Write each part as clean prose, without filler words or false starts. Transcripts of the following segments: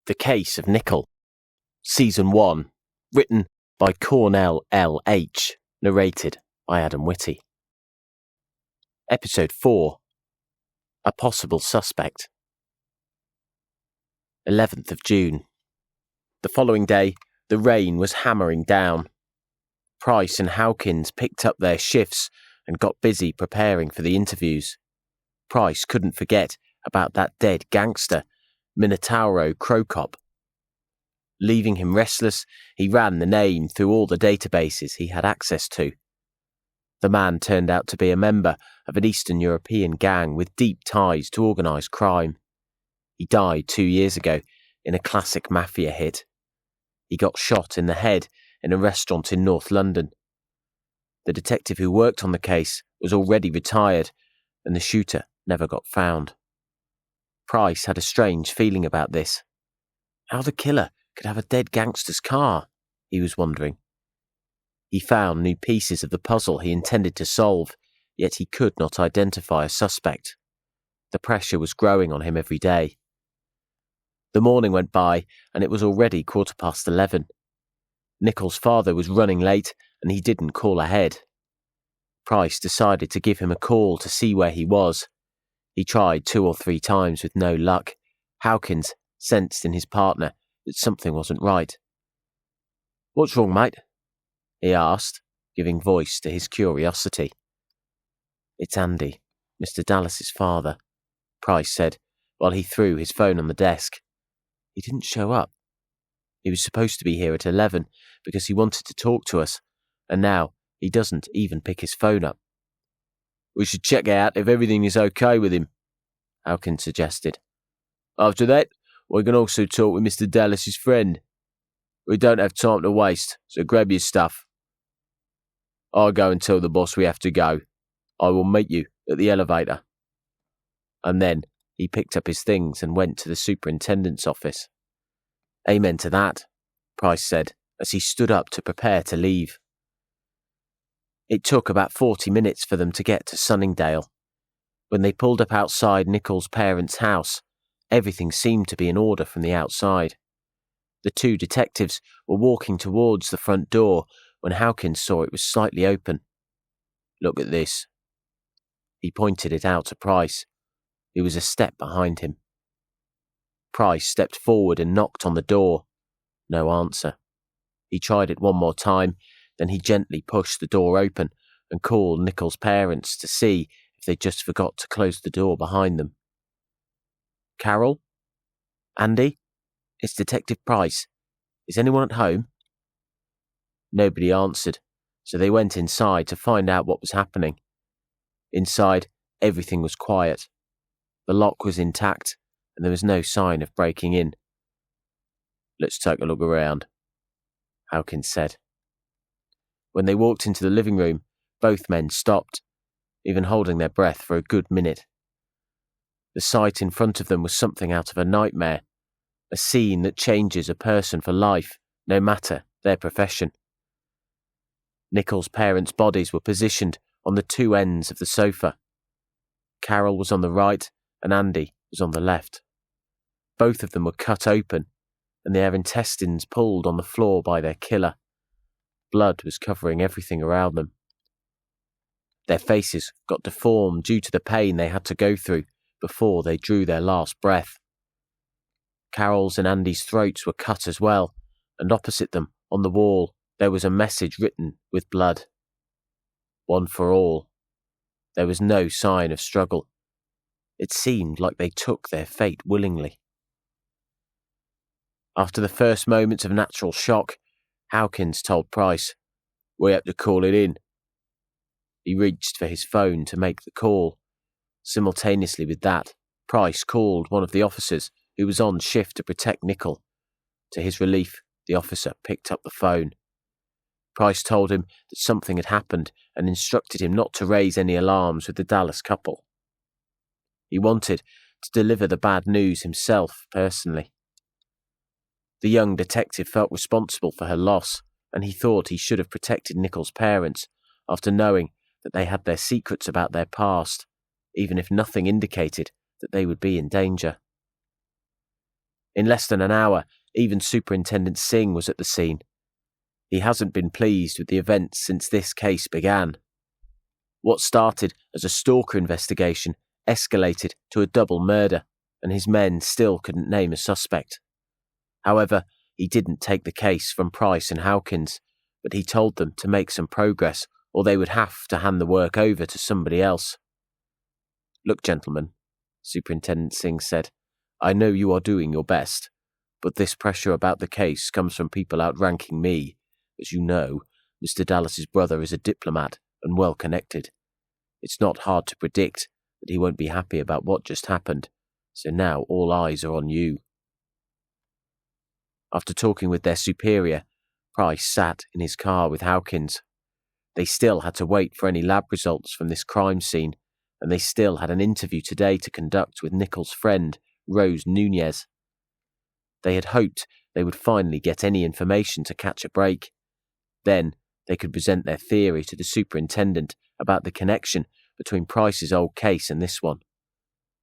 The Case of Nicol, Season 1, written by Cornell L.H., narrated by Adam Whitty. Episode 4, A Possible Suspect. 11th of June. The following day, the rain was hammering down. Price and Hawkins picked up their shifts and got busy preparing for the interviews. Price couldn't forget about that dead gangster, Minotauro Crocop. Leaving him restless, he ran the name through all the databases he had access to. The man turned out to be a member of an Eastern European gang with deep ties to organised crime. He died 2 years ago in a classic mafia hit. He got shot in the head in a restaurant in North London. The detective who worked on the case was already retired, and the shooter never got found. Price had a strange feeling about this. How the killer could have a dead gangster's car, he was wondering. He found new pieces of the puzzle he intended to solve, yet he could not identify a suspect. The pressure was growing on him every day. The morning went by, and it was already 11:15. Nicol's father was running late, and he didn't call ahead. Price decided to give him a call to see where he was. He tried 2 or 3 times with no luck. Hawkins sensed in his partner that something wasn't right. "What's wrong, mate?" he asked, giving voice to his curiosity. "It's Andy, Mr. Dallas's father," Price said, while he threw his phone on the desk. "He didn't show up. He was supposed to be here at 11 because he wanted to talk to us, and now he doesn't even pick his phone up." "We should check out if everything is okay with him," Hawkins suggested. "After that, we can also talk with Mr. Dallas's friend. We don't have time to waste, so grab your stuff. I'll go and tell the boss we have to go. I will meet you at the elevator." And then he picked up his things and went to the superintendent's office. "Amen to that," Price said as he stood up to prepare to leave. It took about 40 minutes for them to get to Sunningdale. When they pulled up outside Nicol's parents' house, everything seemed to be in order from the outside. The 2 detectives were walking towards the front door when Hawkins saw it was slightly open. "Look at this." He pointed it out to Price, who was a step behind him. Price stepped forward and knocked on the door. No answer. He tried it one more time, then he gently pushed the door open and called Nicol's parents to see if they just forgot to close the door behind them. "Carol? Andy? It's Detective Price. Is anyone at home?" Nobody answered, so they went inside to find out what was happening. Inside, everything was quiet. The lock was intact, and there was no sign of breaking in. "Let's take a look around," Hawkins said. When they walked into the living room, both men stopped, even holding their breath for a good minute. The sight in front of them was something out of a nightmare, a scene that changes a person for life, no matter their profession. Nicol's parents' bodies were positioned on the 2 ends of the sofa. Carol was on the right, and Andy was on the left. Both of them were cut open, and their intestines pulled on the floor by their killer. Blood was covering everything around them. Their faces got deformed due to the pain they had to go through before they drew their last breath. Carol's and Andy's throats were cut as well, and opposite them, on the wall, there was a message written with blood. One for all. There was no sign of struggle. It seemed like they took their fate willingly. After the first moments of natural shock, Hawkins told Price, "We have to call it in." He reached for his phone to make the call. Simultaneously with that, Price called one of the officers who was on shift to protect Nicol. To his relief, the officer picked up the phone. Price told him that something had happened and instructed him not to raise any alarms with the Dallas couple. He wanted to deliver the bad news himself, personally. The young detective felt responsible for her loss, and he thought he should have protected Nicol's parents after knowing that they had their secrets about their past, even if nothing indicated that they would be in danger. In less than an hour, even Superintendent Singh was at the scene. He hasn't been pleased with the events since this case began. What started as a stalker investigation escalated to a double murder, and his men still couldn't name a suspect. However, he didn't take the case from Price and Hawkins, but he told them to make some progress or they would have to hand the work over to somebody else. "Look, gentlemen," Superintendent Singh said, "I know you are doing your best, but this pressure about the case comes from people outranking me. As you know, Mr. Dallas's brother is a diplomat and well connected. It's not hard to predict that he won't be happy about what just happened, so now all eyes are on you." After talking with their superior, Price sat in his car with Hawkins. They still had to wait for any lab results from this crime scene, and they still had an interview today to conduct with Nicol's friend, Rose Nunez. They had hoped they would finally get any information to catch a break. Then they could present their theory to the superintendent about the connection between Price's old case and this one.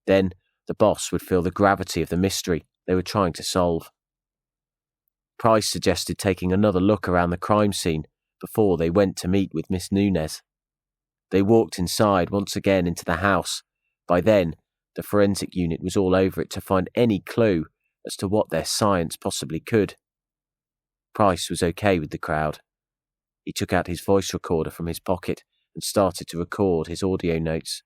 Then the boss would feel the gravity of the mystery they were trying to solve. Price suggested taking another look around the crime scene before they went to meet with Miss Nunez. They walked inside once again into the house. By then, the forensic unit was all over it to find any clue as to what their science possibly could. Price was okay with the crowd. He took out his voice recorder from his pocket and started to record his audio notes.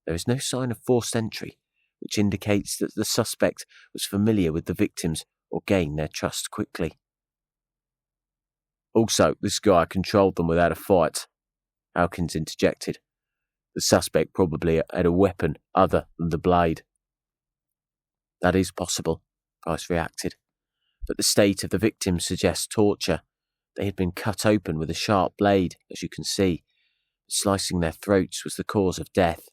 There is no sign of forced entry, which indicates that the suspect was familiar with the victims or gained their trust quickly. Also, this guy controlled them without a fight, Hawkins interjected. The suspect probably had a weapon other than the blade. That is possible, Price reacted, but the state of the victims suggests torture. They had been cut open with a sharp blade, as you can see. Slicing their throats was the cause of death,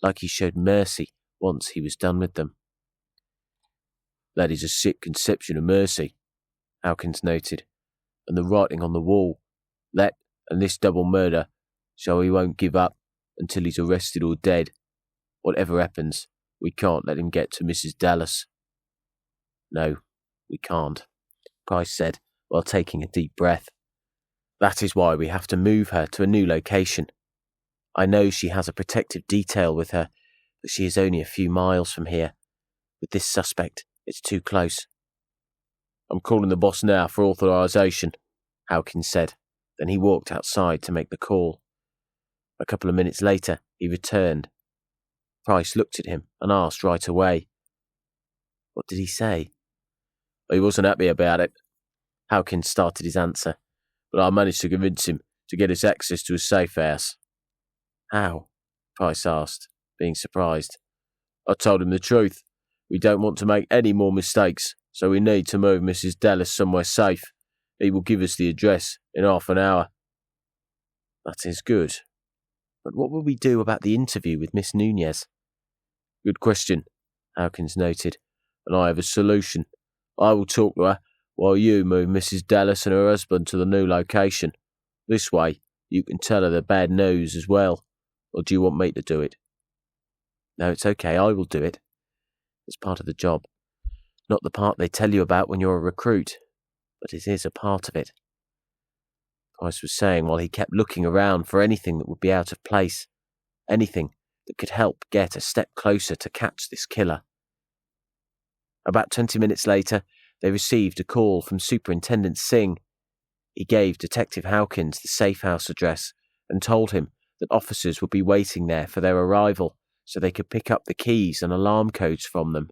like he showed mercy once he was done with them. That is a sick conception of mercy, Hawkins noted, and the writing on the wall, that and this double murder, so he won't give up until he's arrested or dead. Whatever happens, we can't let him get to Mrs. Dallas. No, we can't, Price said while taking a deep breath. That is why we have to move her to a new location. I know she has a protective detail with her, but she is only a few miles from here. With this suspect, it's too close. I'm calling the boss now for authorization, Hawkins said. Then he walked outside to make the call. A couple of minutes later, he returned. Price looked at him and asked right away. What did he say? He wasn't happy about it. Hawkins started his answer, but I managed to convince him to get us access to a safe house. How? Price asked, being surprised. I told him the truth. We don't want to make any more mistakes, so we need to move Mrs. Dallas somewhere safe. He will give us the address in half an hour. That is good. But what will we do about the interview with Miss Nunez? Good question, Hawkins noted, and I have a solution. I will talk to her while you move Mrs. Dallas and her husband to the new location. This way, you can tell her the bad news as well. Or do you want me to do it? No, it's okay, I will do it. It's part of the job. Not the part they tell you about when you're a recruit, but it is a part of it. Price was saying while he kept looking around for anything that would be out of place, anything that could help get a step closer to catch this killer. About 20 minutes later, they received a call from Superintendent Singh. He gave Detective Hawkins the safe house address and told him that officers would be waiting there for their arrival so they could pick up the keys and alarm codes from them.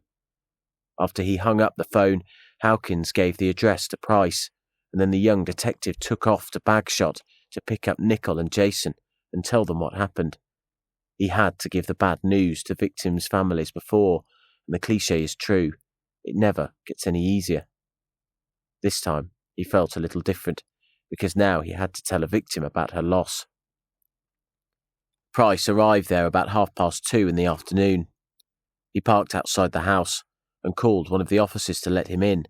After he hung up the phone, Hawkins gave the address to Price, and then the young detective took off to Bagshot to pick up Nicol and Jason and tell them what happened. He had to give the bad news to victims' families before, and the cliché is true. It never gets any easier. This time, he felt a little different, because now he had to tell a victim about her loss. Price arrived there about 2:30 in the afternoon. He parked outside the house and called one of the officers to let him in.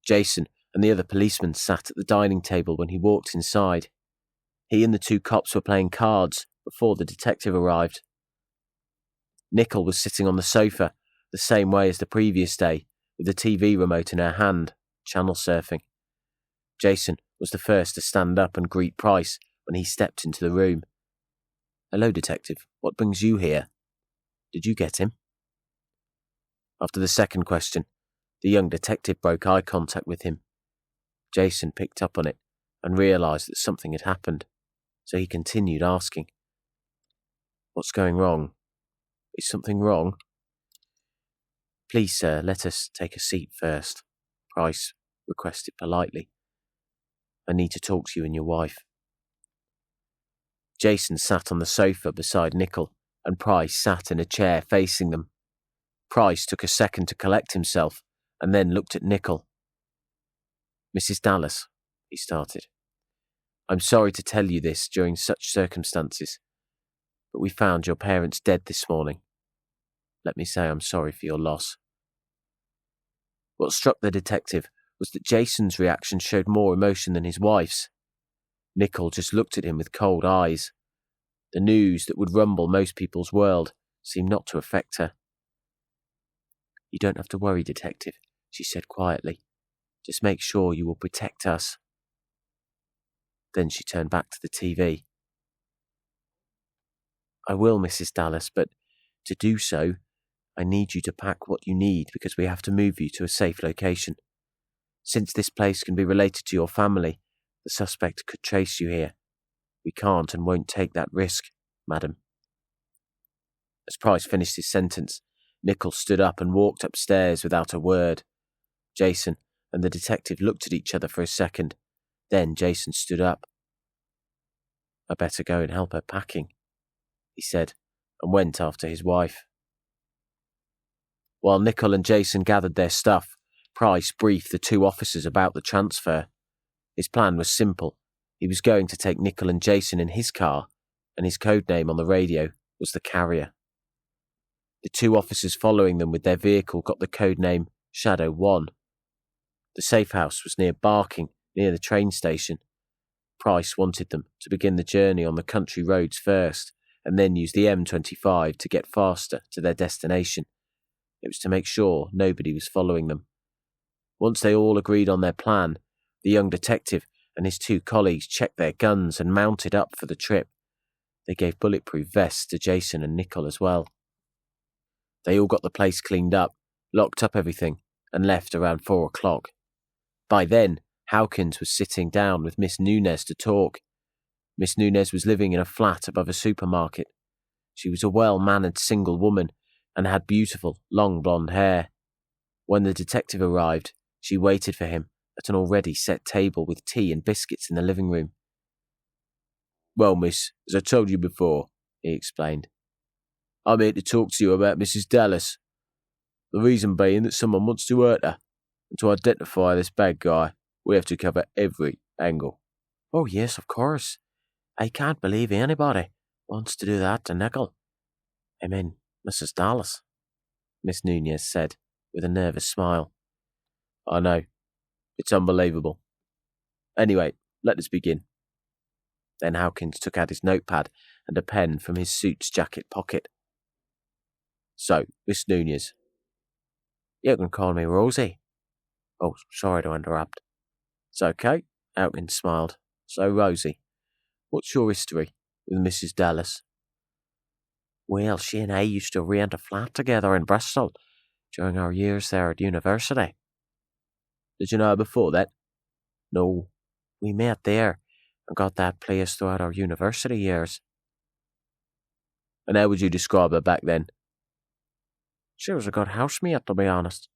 Jason and the other policeman sat at the dining table when he walked inside. He and the two cops were playing cards before the detective arrived. Nicol was sitting on the sofa, the same way as the previous day, with the TV remote in her hand, channel surfing. Jason was the first to stand up and greet Price when he stepped into the room. "Hello, Detective. What brings you here? Did you get him?" After the second question, the young detective broke eye contact with him. Jason picked up on it and realised that something had happened, so he continued asking, "What's going wrong? Is something wrong?" "Please, sir, let us take a seat first," Price requested politely. "I need to talk to you and your wife." Jason sat on the sofa beside Nicol, and Price sat in a chair facing them. Price took a second to collect himself and then looked at Nicol. "Mrs. Dallas," he started, "I'm sorry to tell you this during such circumstances, but we found your parents dead this morning. Let me say I'm sorry for your loss." What struck the detective was that Jason's reaction showed more emotion than his wife's. Nicol just looked at him with cold eyes. The news that would rumble most people's world seemed not to affect her. "You don't have to worry, Detective," she said quietly. "Just make sure you will protect us." Then she turned back to the TV. "I will, Mrs. Dallas, but to do so, I need you to pack what you need because we have to move you to a safe location. Since this place can be related to your family, the suspect could trace you here. We can't and won't take that risk, madam." As Price finished his sentence, Nicol stood up and walked upstairs without a word. Jason and the detective looked at each other for a second. Then Jason stood up. "I better go and help her packing," he said, and went after his wife. While Nicol and Jason gathered their stuff, Price briefed the two officers about the transfer. His plan was simple. He was going to take Nicol and Jason in his car, and his code name on the radio was the Carrier. The two officers following them with their vehicle got the code name Shadow 1. The safe house was near Barking, near the train station. Price wanted them to begin the journey on the country roads first, and then use the M25 to get faster to their destination. It was to make sure nobody was following them. Once they all agreed on their plan, the young detective and his two colleagues checked their guns and mounted up for the trip. They gave bulletproof vests to Jason and Nicol as well. They all got the place cleaned up, locked up everything, and left around 4 o'clock. By then, Hawkins was sitting down with Miss Nunez to talk. Miss Nunez was living in a flat above a supermarket. She was a well-mannered single woman and had beautiful, long blonde hair. When the detective arrived, she waited for him at an already set table with tea and biscuits in the living room. "Well, miss, as I told you before," he explained, "I'm here to talk to you about Mrs. Dallas. The reason being that someone wants to hurt her, and to identify this bad guy, we have to cover every angle." "Oh, yes, of course. I can't believe anybody wants to do that to Nicol. I mean, Mrs. Dallas," Miss Nunez said, with a nervous smile. "I know. It's unbelievable. Anyway, let us begin." Then Hawkins took out his notepad and a pen from his suit's jacket pocket. "So, Miss Nunez." "You can call me Rosie." "Oh, sorry to interrupt." "It's okay," Hawkins smiled. "So, Rosie, what's your history with Mrs. Dallas?" "Well, she and I used to rent a flat together in Bristol during our years there at university." "Did you know her before that?" "No, we met there and got that place throughout our university years." "And how would you describe her back then?" "She was a good housemate, to be honest.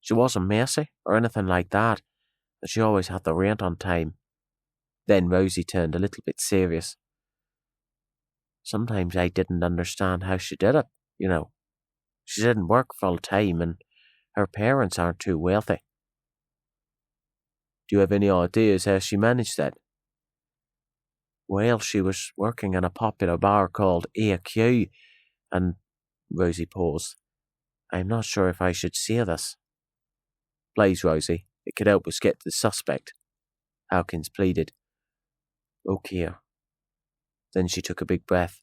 She wasn't messy or anything like that, and she always had the rent on time." Then Rosie turned a little bit serious. "Sometimes I didn't understand how she did it, you know. She didn't work full time, and her parents aren't too wealthy." "Do you have any ideas how she managed that?" "Well, she was working in a popular bar called AQ, and..." Rosie paused. "I'm not sure if I should say this." "Please, Rosie, it could help us get to the suspect," Hawkins pleaded. "Okay." Then she took a big breath.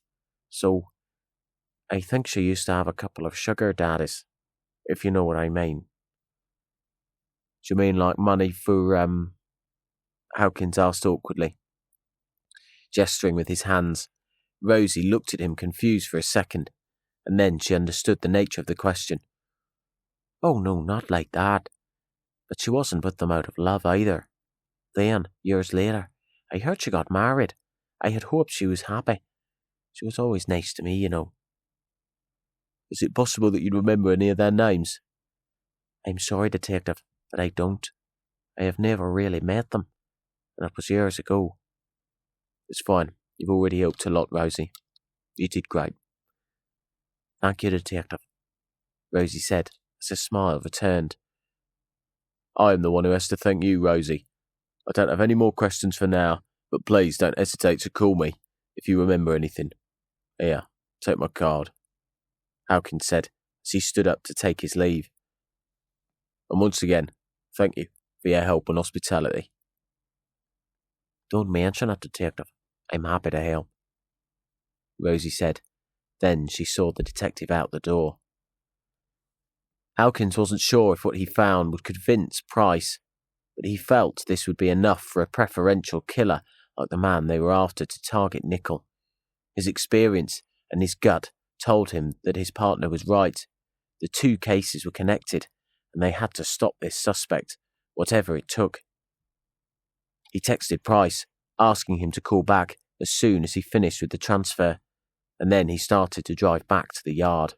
"So, I think she used to have a couple of sugar daddies, if you know what I mean. Do you mean like money for, Hawkins asked awkwardly, gesturing with his hands. Rosie looked at him confused for a second, and then she understood the nature of the question. Oh no, not like that. But she wasn't with them out of love either. Then, years later, I heard she got married. I had hoped she was happy. She was always nice to me, you know. Is it possible that you'd remember any of their names? I'm sorry, Detective, but I don't. I have never really met them, and it was years ago. It's fine. You've already helped a lot, Rosie. You did great. Thank you, Detective, Rosie said, as a smile returned. I am the one who has to thank you, Rosie. I don't have any more questions for now, but please don't hesitate to call me if you remember anything. Here, take my card, Hawkins said as he stood up to take his leave. And once again, thank you for your help and hospitality. Don't mention it, Detective. I'm happy to help, Rosie said. Then she saw the detective out the door. Hawkins wasn't sure if what he found would convince Price, but he felt this would be enough for a preferential killer like the man they were after to target Nicol. His experience and his gut told him that his partner was right. The two cases were connected, and they had to stop this suspect, whatever it took. He texted Price, asking him to call back as soon as he finished with the transfer, and then he started to drive back to the yard.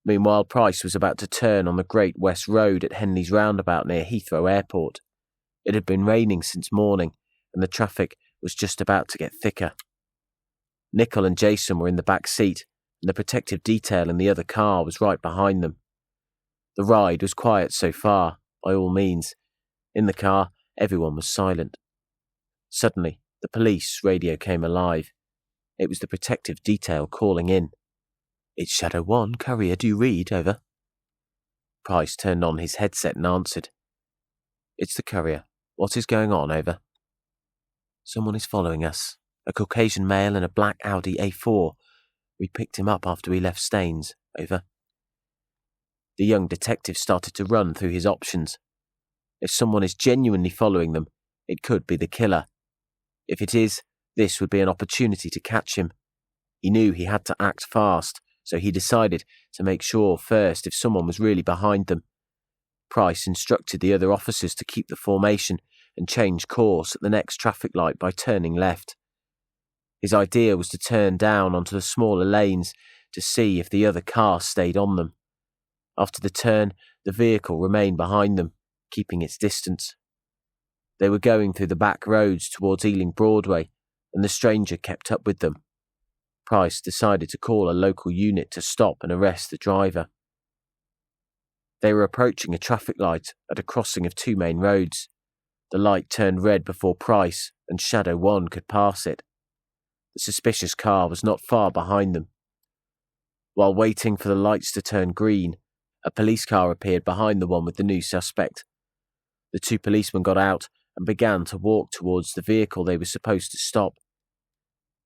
Meanwhile, Price was about to turn on the Great West Road at Henley's roundabout near Heathrow Airport. It had been raining since morning, and the traffic was just about to get thicker. Nicol and Jason were in the back seat, and the protective detail in the other car was right behind them. The ride was quiet so far, by all means. In the car, everyone was silent. Suddenly, the police radio came alive. It was the protective detail calling in. It's Shadow 1, Courier, do you read? Over. Price turned on his headset and answered. It's the Courier. What is going on? Over. Someone is following us. A Caucasian male in a black Audi A4. We picked him up after we left Staines. Over. The young detective started to run through his options. If someone is genuinely following them, it could be the killer. If it is, this would be an opportunity to catch him. He knew he had to act fast, so he decided to make sure first if someone was really behind them. Price instructed the other officers to keep the formation and change course at the next traffic light by turning left. His idea was to turn down onto the smaller lanes to see if the other car stayed on them. After the turn, the vehicle remained behind them, keeping its distance. They were going through the back roads towards Ealing Broadway, and the stranger kept up with them. Price decided to call a local unit to stop and arrest the driver. They were approaching a traffic light at a crossing of two main roads. The light turned red before Price and Shadow 1 could pass it. The suspicious car was not far behind them. While waiting for the lights to turn green, a police car appeared behind the one with the new suspect. The two policemen got out and began to walk towards the vehicle they were supposed to stop.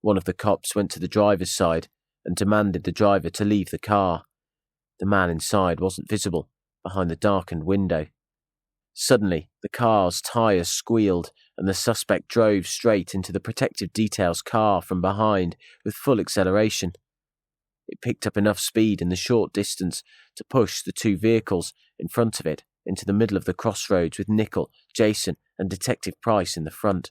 One of the cops went to the driver's side and demanded the driver to leave the car. The man inside wasn't visible behind the darkened window. Suddenly, the car's tyres squealed and the suspect drove straight into the protective detail's car from behind with full acceleration. It picked up enough speed in the short distance to push the two vehicles in front of it into the middle of the crossroads with Nicol, Jason and Detective Price in the front.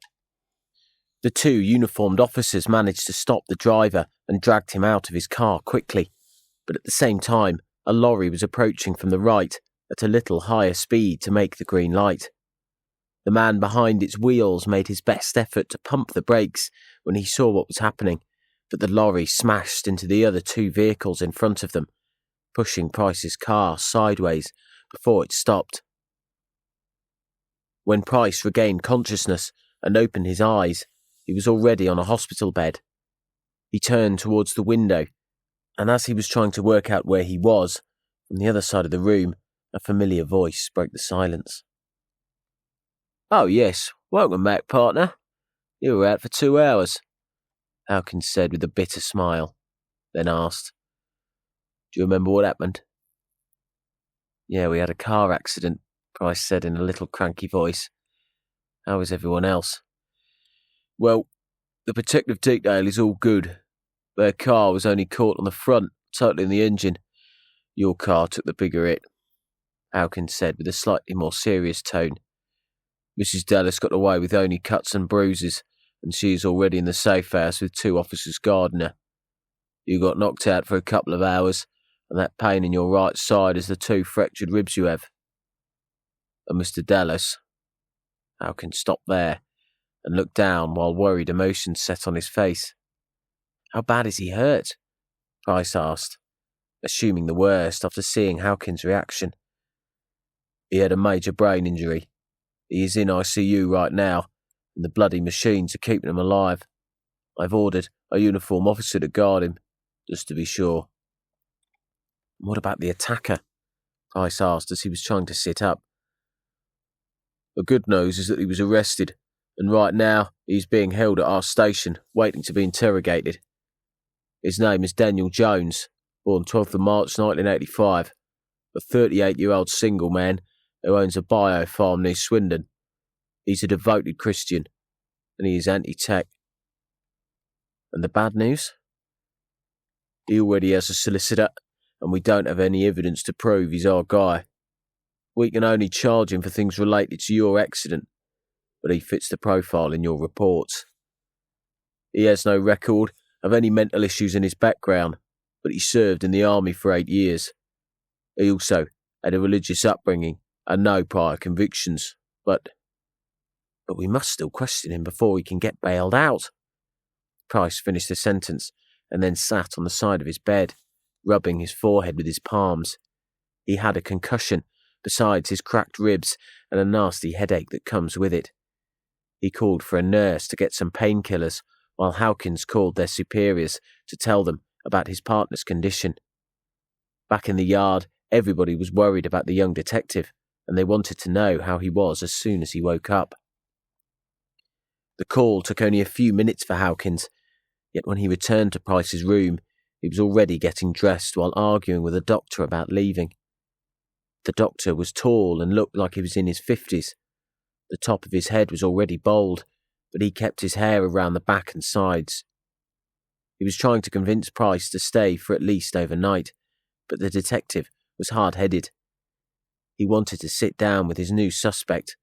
The two uniformed officers managed to stop the driver and dragged him out of his car quickly, but at the same time, a lorry was approaching from the right at a little higher speed to make the green light. The man behind its wheels made his best effort to pump the brakes when he saw what was happening, but the lorry smashed into the other two vehicles in front of them, pushing Price's car sideways before it stopped. When Price regained consciousness and opened his eyes, he was already on a hospital bed. He turned towards the window, and as he was trying to work out where he was, from the other side of the room, a familiar voice broke the silence. "Oh yes, welcome back, partner. You were out for 2 hours," Hawkins said with a bitter smile, then asked, "Do you remember what happened?" "Yeah, we had a car accident. Price said in a little cranky voice. How is everyone else? Well, the protective detail is all good. Their car was only caught on the front, totaling the engine. Your car took the bigger hit, Hawkins said with a slightly more serious tone. Mrs. Dallas got away with only cuts and bruises, and she is already in the safe house with 2 officers guarding her. You got knocked out for a couple of hours, and that pain in your right side is the 2 fractured ribs you have. And Mr. Dallas. Hawkins stopped there and looked down while worried emotions set on his face. How bad is he hurt? Price asked, assuming the worst after seeing Hawkins' reaction. He had a major brain injury. He is in ICU right now, and the bloody machines are keeping him alive. I've ordered a uniformed officer to guard him, just to be sure. What about the attacker? Price asked as he was trying to sit up. The good news is that he was arrested, and right now he's being held at our station, waiting to be interrogated. His name is Daniel Jones, born 12th of March 1985, a 38-year-old single man who owns a bio-farm near Swindon. He's a devoted Christian, and he is anti-tech. And the bad news? He already has a solicitor, and we don't have any evidence to prove he's our guy. We can only charge him for things related to your accident, but he fits the profile in your reports. He has no record of any mental issues in his background, but he served in the army for 8 years. He also had a religious upbringing and no prior convictions, but we must still question him before he can get bailed out. Price finished the sentence and then sat on the side of his bed, rubbing his forehead with his palms. He had a concussion, besides his cracked ribs and a nasty headache that comes with it. He called for a nurse to get some painkillers, while Hawkins called their superiors to tell them about his partner's condition. Back in the yard, everybody was worried about the young detective, and they wanted to know how he was as soon as he woke up. The call took only a few minutes for Hawkins, yet when he returned to Price's room, he was already getting dressed while arguing with a doctor about leaving. The doctor was tall and looked like he was in his 50s. The top of his head was already bald, but he kept his hair around the back and sides. He was trying to convince Price to stay for at least overnight, but the detective was hard-headed. He wanted to sit down with his new suspect.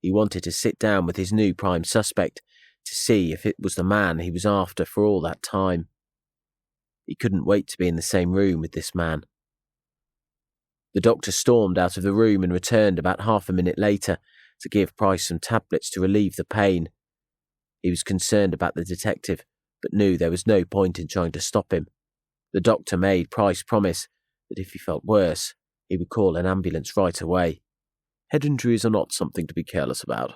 He wanted to sit down with his new prime suspect to see if it was the man he was after for all that time. He couldn't wait to be in the same room with this man. The doctor stormed out of the room and returned about half a minute later to give Price some tablets to relieve the pain. He was concerned about the detective, but knew there was no point in trying to stop him. The doctor made Price promise that if he felt worse, he would call an ambulance right away. Head injuries are not something to be careless about,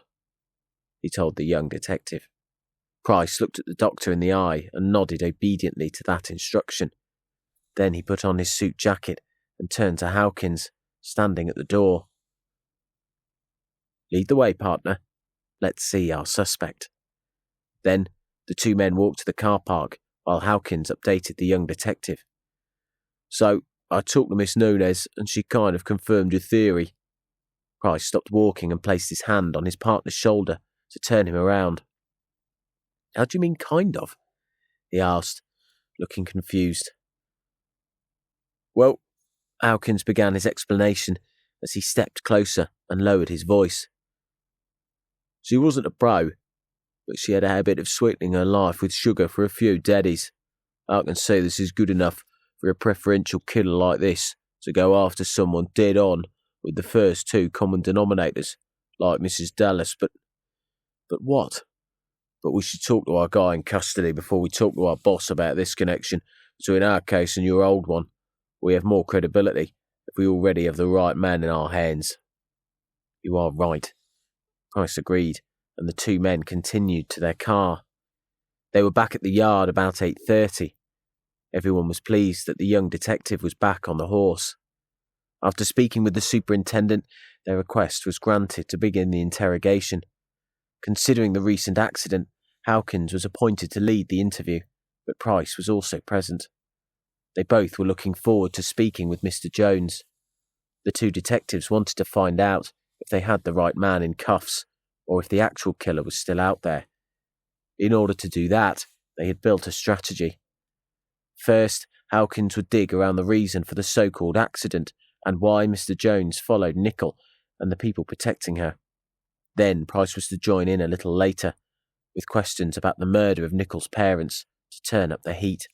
he told the young detective. Price looked at the doctor in the eye and nodded obediently to that instruction. Then he put on his suit jacket and turned to Hawkins, standing at the door. Lead the way, partner. Let's see our suspect. Then the 2 men walked to the car park while Hawkins updated the young detective. So, I talked to Miss Nunez and she kind of confirmed your theory. Price stopped walking and placed his hand on his partner's shoulder to turn him around. How do you mean kind of? He asked, looking confused. Well, Hawkins began his explanation as he stepped closer and lowered his voice. She wasn't a pro, but she had a habit of sweetening her life with sugar for a few daddies. I can say this is good enough for a preferential killer like this to go after someone dead on with the first 2 common denominators, like Mrs. Dallas, but what? But we should talk to our guy in custody before we talk to our boss about this connection between our case and your old one. We have more credibility if we already have the right man in our hands. You are right, Price agreed, and the 2 men continued to their car. They were back at the yard about 8:30. Everyone was pleased that the young detective was back on the horse. After speaking with the superintendent, their request was granted to begin the interrogation. Considering the recent accident, Hawkins was appointed to lead the interview, but Price was also present. They both were looking forward to speaking with Mr. Jones. The 2 detectives wanted to find out if they had the right man in cuffs or if the actual killer was still out there. In order to do that, they had built a strategy. First, Hawkins would dig around the reason for the so-called accident and why Mr. Jones followed Nicol and the people protecting her. Then Price was to join in a little later, with questions about the murder of Nicol's parents to turn up the heat.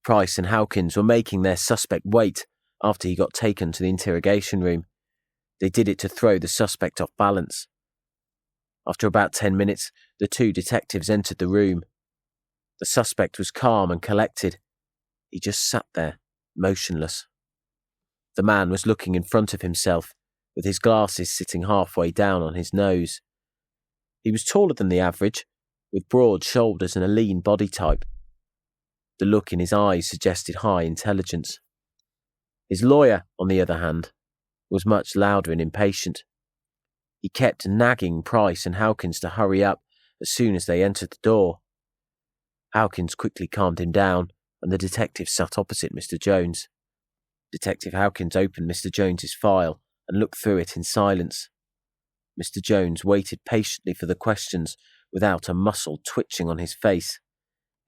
Price and Hawkins were making their suspect wait after he got taken to the interrogation room. They did it to throw the suspect off balance. After about 10 minutes, the two detectives entered the room. The suspect was calm and collected. He just sat there, motionless. The man was looking in front of himself, with his glasses sitting halfway down on his nose. He was taller than the average, with broad shoulders and a lean body type. The look in his eyes suggested high intelligence. His lawyer, on the other hand, was much louder and impatient. He kept nagging Price and Hawkins to hurry up as soon as they entered the door. Hawkins quickly calmed him down, and the detective sat opposite Mr. Jones. Detective Hawkins opened Mr. Jones's file and looked through it in silence. Mr. Jones waited patiently for the questions without a muscle twitching on his face.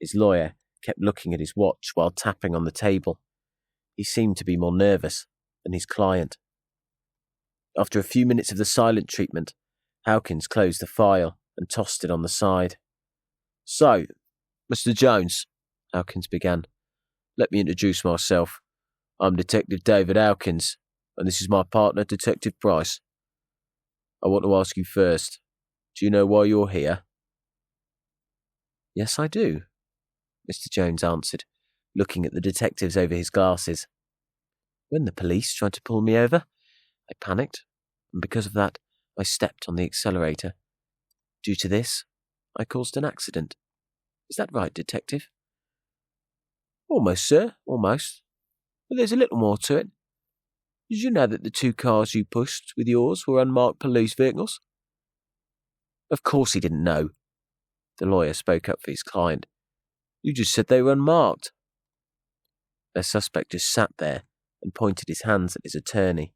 His lawyer kept looking at his watch while tapping on the table. He seemed to be more nervous than his client. After a few minutes of the silent treatment, Hawkins closed the file and tossed it on the side. "So, Mr. Jones," Hawkins began, "let me introduce myself. I'm Detective David Hawkins, and this is my partner, Detective Price. I want to ask you first, do you know why you're here?" "Yes, I do," Mr. Jones answered, looking at the detectives over his glasses. "When the police tried to pull me over, I panicked, and because of that, I stepped on the accelerator. Due to this, I caused an accident. Is that right, Detective?" "Almost, sir, almost. But there's a little more to it. Did you know that the two cars you pushed with yours were unmarked police vehicles?" "Of course he didn't know." The lawyer spoke up for his client. "You just said they were unmarked." Their suspect just sat there and pointed his hands at his attorney.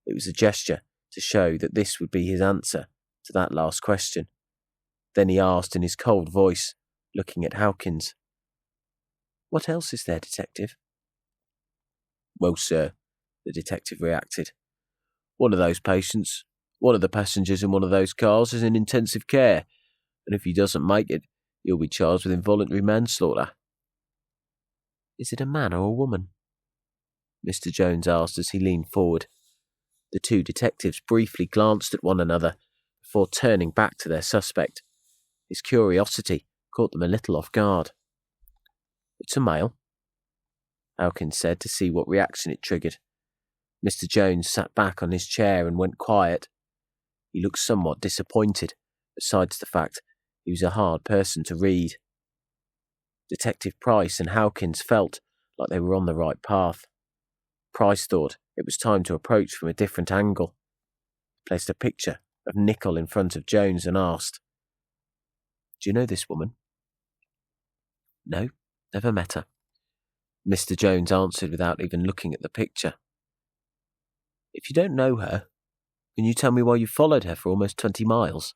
It was a gesture to show that this would be his answer to that last question. Then he asked in his cold voice, looking at Hawkins, "What else is there, Detective?" "Well, sir," the detective reacted, one of the passengers in one of those cars is in intensive care, and if he doesn't make it, he'll be charged with involuntary manslaughter." "Is it a man or a woman?" Mr. Jones asked as he leaned forward. The two detectives briefly glanced at one another before turning back to their suspect. His curiosity caught them a little off guard. "It's a male," Hawkins said to see what reaction it triggered. Mr. Jones sat back on his chair and went quiet. He looked somewhat disappointed, besides the fact he was a hard person to read. Detective Price and Hawkins felt like they were on the right path. Price thought it was time to approach from a different angle. He placed a picture of Nicol in front of Jones and asked, "Do you know this woman?" "No, never met her," Mr. Jones answered without even looking at the picture. "If you don't know her, can you tell me why you followed her for almost 20 miles?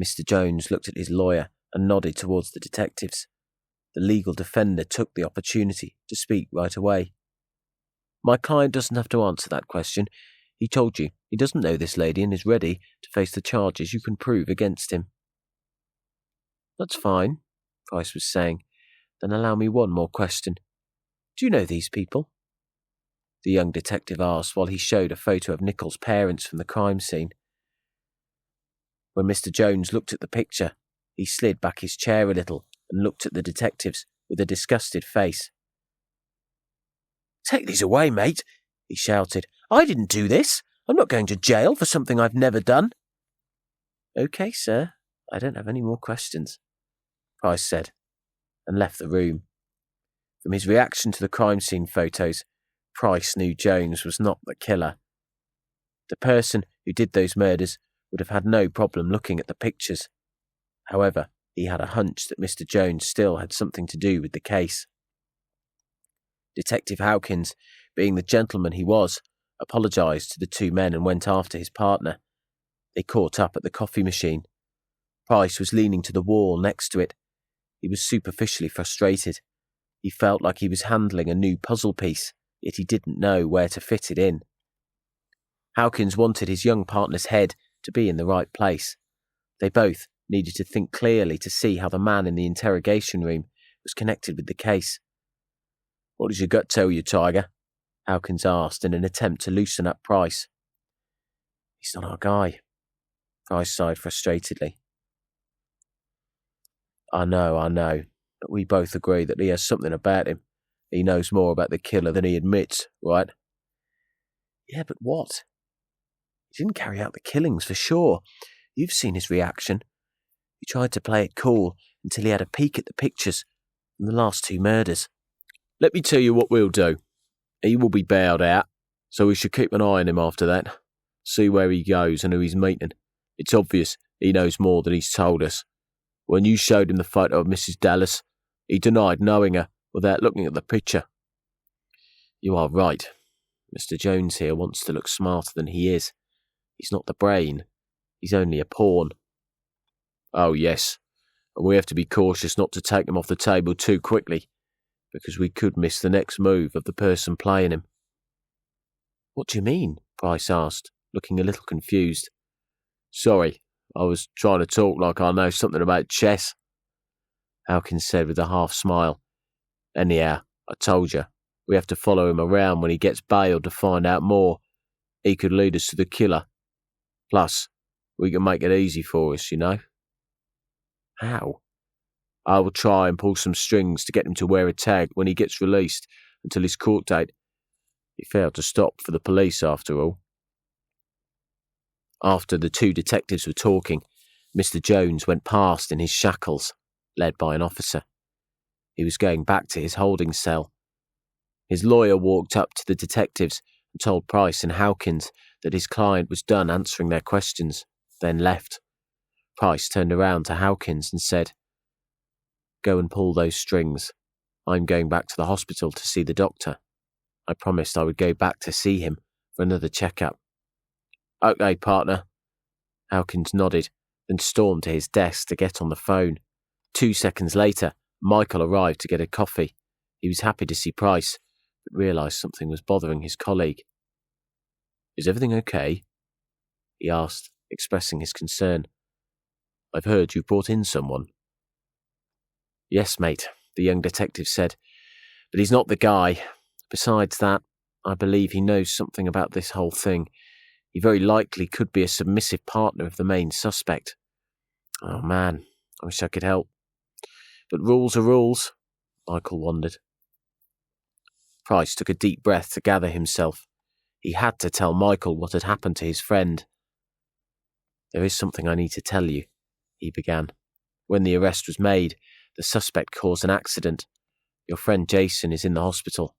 Mr. Jones looked at his lawyer and nodded towards the detectives. The legal defender took the opportunity to speak right away. "My client doesn't have to answer that question. He told you he doesn't know this lady and is ready to face the charges you can prove against him." "That's fine," Price was saying. "Then allow me one more question. Do you know these people?" The young detective asked while he showed a photo of Nicol's parents from the crime scene. When Mr. Jones looked at the picture, he slid back his chair a little and looked at the detectives with a disgusted face. "Take these away, mate," he shouted. "I didn't do this. I'm not going to jail for something I've never done." "Okay, sir. I don't have any more questions," Price said, and left the room. From his reaction to the crime scene photos, Price knew Jones was not the killer. The person who did those murders would have had no problem looking at the pictures. However, he had a hunch that Mr. Jones still had something to do with the case. Detective Hawkins being the gentleman he was, apologised to the two men and went after his partner. They caught up at the coffee machine. Price was leaning to the wall next to it. He was superficially frustrated. He felt like he was handling a new puzzle piece, yet he didn't know where to fit it in. Hawkins wanted his young partner's head to be in the right place. They both needed to think clearly to see how the man in the interrogation room was connected with the case. "What does your gut tell you, Tiger?" Hawkins asked in an attempt to loosen up Price. "He's not our guy," Price sighed frustratedly. I know, but we both agree that he has something about him. He knows more about the killer than he admits, right?" "Yeah, but what? He didn't carry out the killings for sure. You've seen his reaction. He tried to play it cool until he had a peek at the pictures from the last two murders." "Let me tell you what we'll do. He will be bailed out, so we should keep an eye on him after that. See where he goes and who he's meeting. It's obvious he knows more than he's told us. When you showed him the photo of Mrs. Dallas, he denied knowing her without looking at the picture." "You are right. Mr. Jones here wants to look smarter than he is. He's not the brain. He's only a pawn." "Oh, yes. And we have to be cautious not to take him off the table too quickly, because we could miss the next move of the person playing him." "What do you mean?" Price asked, looking a little confused. "Sorry, I was trying to talk like I know something about chess," Hawkins said with a half smile. "Anyhow, I told you, we have to follow him around when he gets bailed to find out more. He could lead us to the killer. Plus, we can make it easy for us, you know." "How?" "I will try and pull some strings to get him to wear a tag when he gets released until his court date. He failed to stop for the police after all." After the two detectives were talking, Mr. Jones went past in his shackles, led by an officer. He was going back to his holding cell. His lawyer walked up to the detectives and told Price and Hawkins that his client was done answering their questions, then left. Price turned around to Hawkins and said, "Go and pull those strings. I'm going back to the hospital to see the doctor. I promised I would go back to see him for another checkup." "Okay, partner." Hawkins nodded, then stormed to his desk to get on the phone. 2 seconds later, Michael arrived to get a coffee. He was happy to see Price, but realised something was bothering his colleague. "Is everything okay?" he asked, expressing his concern. "I've heard you brought in someone." "Yes, mate," the young detective said, "but he's not the guy. Besides that, I believe he knows something about this whole thing. He very likely could be a submissive partner of the main suspect. Oh man, I wish I could help. But rules are rules," Michael wondered. Price took a deep breath to gather himself. He had to tell Michael what had happened to his friend. "There is something I need to tell you," he began. "When the arrest was made, the suspect caused an accident. Your friend Jason is in the hospital.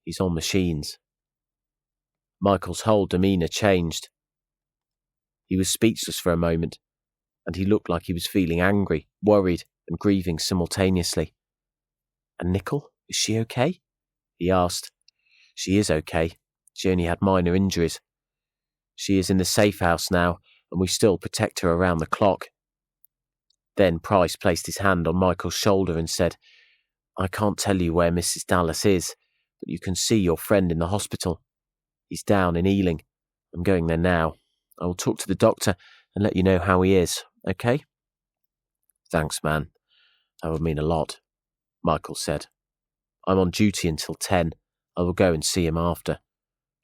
He's on machines." Michael's whole demeanour changed. He was speechless for a moment, and he looked like he was feeling angry, worried, and grieving simultaneously. "And Nicol, is she okay?" he asked. "She is okay. She only had minor injuries. She is in the safe house now, and we still protect her around the clock." Then Price placed his hand on Michael's shoulder and said, "I can't tell you where Mrs. Dallas is, but you can see your friend in the hospital. He's down in Ealing. I'm going there now. I will talk to the doctor and let you know how he is, okay?" "Thanks, man. That would mean a lot," Michael said. "I'm on duty until 10. I will go and see him after.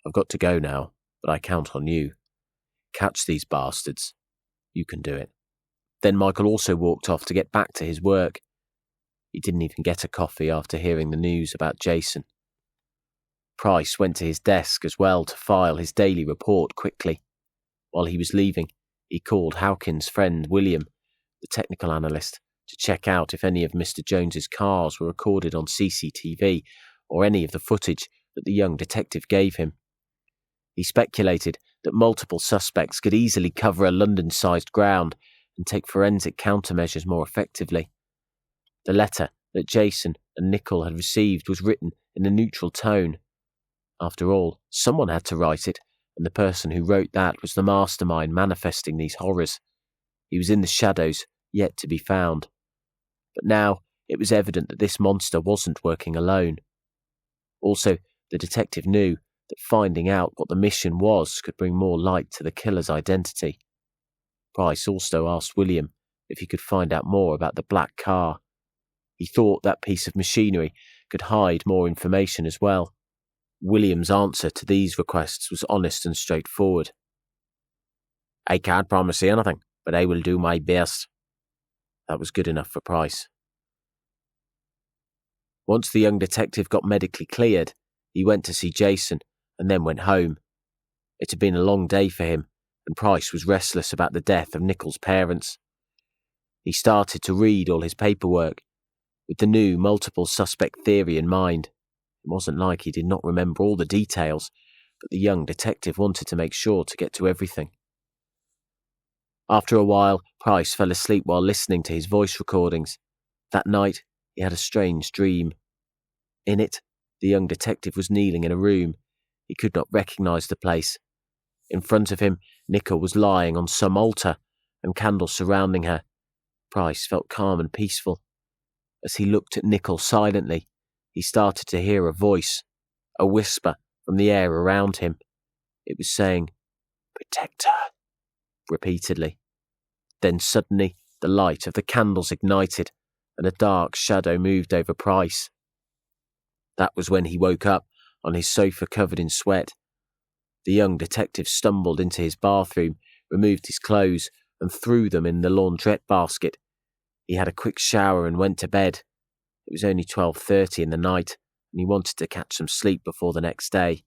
I've got to go now, but I count on you. Catch these bastards. You can do it." Then Michael also walked off to get back to his work. He didn't even get a coffee after hearing the news about Jason. Price went to his desk as well to file his daily report quickly. While he was leaving, he called Hawkins' friend William, the technical analyst, to check out if any of Mr. Jones's cars were recorded on CCTV or any of the footage that the young detective gave him. He speculated that multiple suspects could easily cover a London-sized ground and take forensic countermeasures more effectively. The letter that Jason and Nicol had received was written in a neutral tone. After all, someone had to write it, and the person who wrote that was the mastermind manifesting these horrors. He was in the shadows, yet to be found. But now it was evident that this monster wasn't working alone. Also, the detective knew that finding out what the mission was could bring more light to the killer's identity. Price also asked William if he could find out more about the black car. He thought that piece of machinery could hide more information as well. William's answer to these requests was honest and straightforward. "I can't promise anything, but I will do my best." That was good enough for Price. Once the young detective got medically cleared, he went to see Jason and then went home. It had been a long day for him, and Price was restless about the death of Nicol's parents. He started to read all his paperwork, with the new multiple suspect theory in mind. It wasn't like he did not remember all the details, but the young detective wanted to make sure to get to everything. After a while, Price fell asleep while listening to his voice recordings. That night, he had a strange dream. In it, the young detective was kneeling in a room. He could not recognize the place. In front of him, Nicol was lying on some altar, and candles surrounding her. Price felt calm and peaceful. As he looked at Nicol silently, he started to hear a voice, a whisper from the air around him. It was saying, "Protect her," repeatedly. Then suddenly, the light of the candles ignited, and a dark shadow moved over Price. That was when he woke up, on his sofa covered in sweat. The young detective stumbled into his bathroom, removed his clothes, and threw them in the laundrette basket. He had a quick shower and went to bed. It was only 12:30 in the night, and he wanted to catch some sleep before the next day.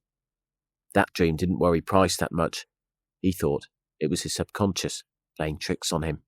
That dream didn't worry Price that much. He thought it was his subconscious playing tricks on him.